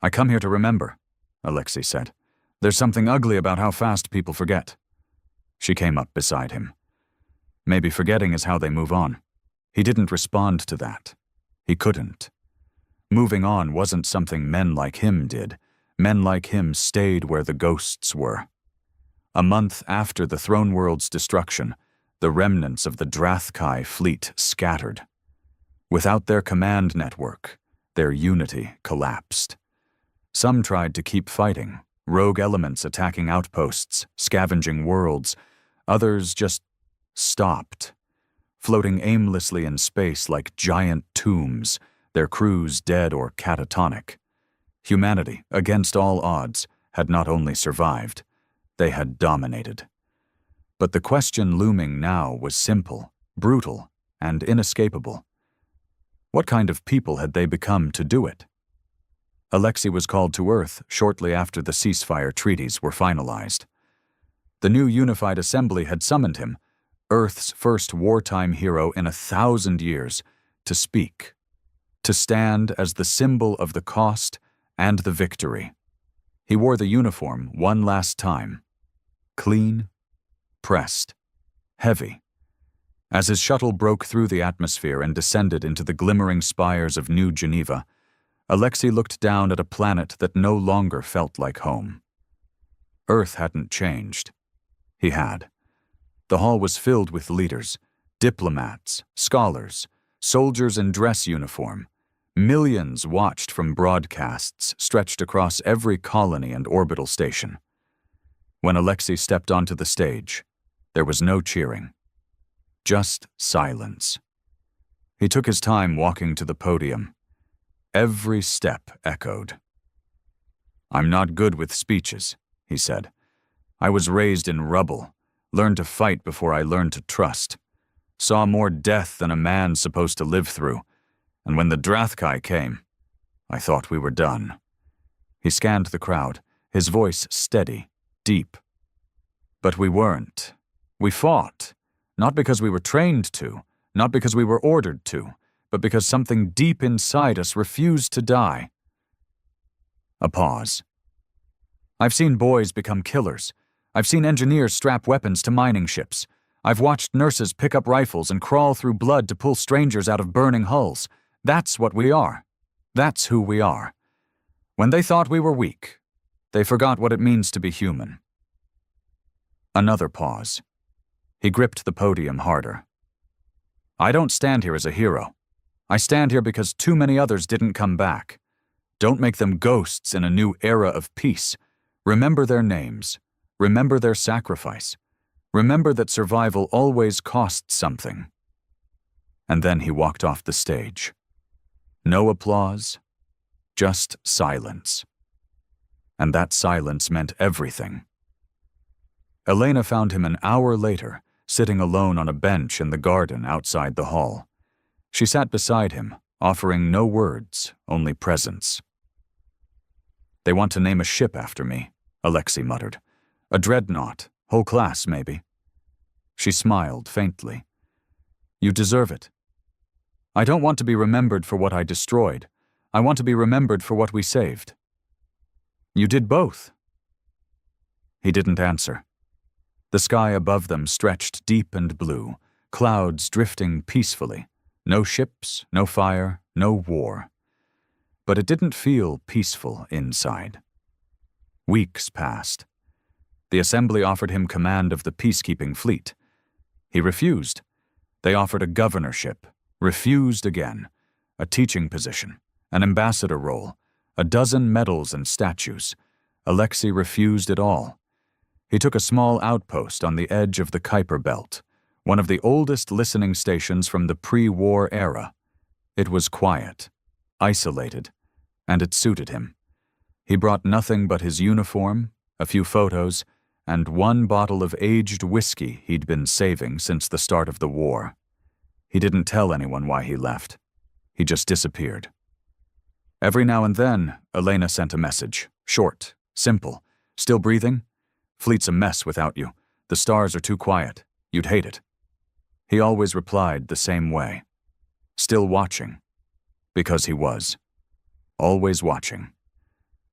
"I come here to remember," Alexei said. "There's something ugly about how fast people forget." She came up beside him. Maybe forgetting is how they move on. He didn't respond to that. He couldn't. Moving on wasn't something men like him did. Men like him stayed where the ghosts were. A month after the Throne World's destruction, the remnants of the Drathkai fleet scattered. Without their command network, their unity collapsed. Some tried to keep fighting, rogue elements attacking outposts, scavenging worlds. Others just stopped, floating aimlessly in space like giant tombs, their crews dead or catatonic. Humanity, against all odds, had not only survived, they had dominated. But the question looming now was simple, brutal, and inescapable. What kind of people had they become to do it? Alexei was called to Earth shortly after the ceasefire treaties were finalized. The new Unified Assembly had summoned him, Earth's first wartime hero in 1,000 years, to speak, to stand as the symbol of the cost and the victory. He wore the uniform one last time. Clean, pressed, heavy. As his shuttle broke through the atmosphere and descended into the glimmering spires of New Geneva, Alexei looked down at a planet that no longer felt like home. Earth hadn't changed. He had. The hall was filled with leaders, diplomats, scholars, soldiers in dress uniform. Millions watched from broadcasts stretched across every colony and orbital station. When Alexei stepped onto the stage, there was no cheering. Just silence. He took his time walking to the podium. Every step echoed. "I'm not good with speeches," he said. "I was raised in rubble, learned to fight before I learned to trust. Saw more death than a man's supposed to live through, and when the Drathkai came, I thought we were done." He scanned the crowd, his voice steady, deep. "But we weren't. We fought. Not because we were trained to, not because we were ordered to, but because something deep inside us refused to die." A pause. "I've seen boys become killers. I've seen engineers strap weapons to mining ships. I've watched nurses pick up rifles and crawl through blood to pull strangers out of burning hulls. That's what we are. That's who we are. When they thought we were weak, they forgot what it means to be human." Another pause. He gripped the podium harder. "I don't stand here as a hero. I stand here because too many others didn't come back. Don't make them ghosts in a new era of peace. Remember their names. Remember their sacrifice. Remember that survival always costs something." And then he walked off the stage. No applause, just silence. And that silence meant everything. Elena found him an hour later, sitting alone on a bench in the garden outside the hall. She sat beside him, offering no words, only presence. "They want to name a ship after me," Alexei muttered. "A dreadnought, whole class, maybe." She smiled faintly. "You deserve it. I don't want to be remembered for what I destroyed. I want to be remembered for what we saved." "You did both." He didn't answer. The sky above them stretched deep and blue, clouds drifting peacefully. No ships, no fire, no war. But it didn't feel peaceful inside. Weeks passed. The Assembly offered him command of the peacekeeping fleet. He refused. They offered a governorship, refused again, a teaching position, an ambassador role, a dozen medals and statues. Alexei refused it all. He took a small outpost on the edge of the Kuiper Belt, one of the oldest listening stations from the pre-war era. It was quiet, isolated, and it suited him. He brought nothing but his uniform, a few photos, and one bottle of aged whiskey he'd been saving since the start of the war. He didn't tell anyone why he left. He just disappeared. Every now and then, Elena sent a message, short, simple. "Still breathing? Fleet's a mess without you. The stars are too quiet. You'd hate it." He always replied the same way. Still watching. Because he was. Always watching.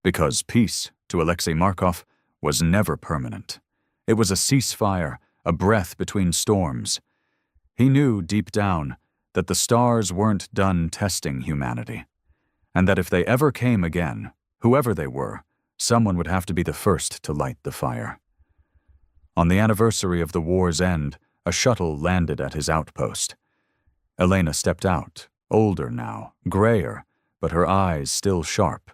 Because peace, to Alexei Markov, was never permanent. It was a ceasefire, a breath between storms. He knew deep down that the stars weren't done testing humanity, and that if they ever came again, whoever they were, someone would have to be the first to light the fire. On the anniversary of the war's end, a shuttle landed at his outpost. Elena stepped out, older now, grayer, but her eyes still sharp.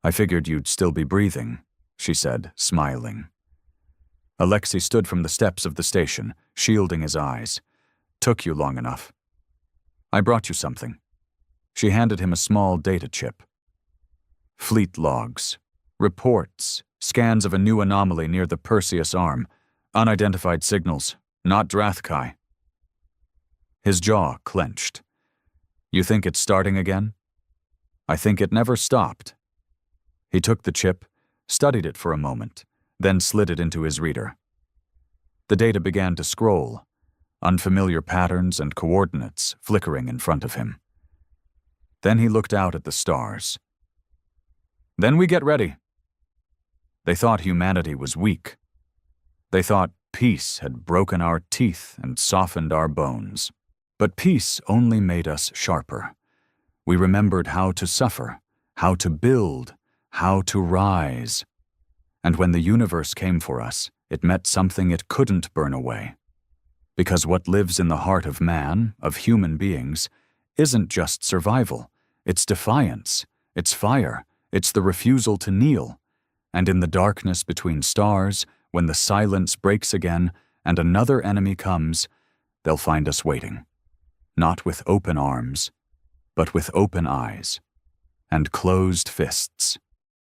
"I figured you'd still be breathing," she said, smiling. Alexei stood from the steps of the station, shielding his eyes. "Took you long enough. I brought you something." She handed him a small data chip. Fleet logs, reports, scans of a new anomaly near the Perseus Arm, unidentified signals, not Drathkai. His jaw clenched. "You think it's starting again?" "I think it never stopped." He took the chip, studied it for a moment, then slid it into his reader. The data began to scroll, unfamiliar patterns and coordinates flickering in front of him. Then he looked out at the stars. "Then we get ready." They thought humanity was weak. They thought peace had broken our teeth and softened our bones. But peace only made us sharper. We remembered how to suffer, how to build, how to rise. And when the universe came for us, it met something it couldn't burn away. Because what lives in the heart of man, of human beings, isn't just survival. It's defiance, it's fire, it's the refusal to kneel. And in the darkness between stars, when the silence breaks again and another enemy comes, they'll find us waiting. Not with open arms, but with open eyes and closed fists.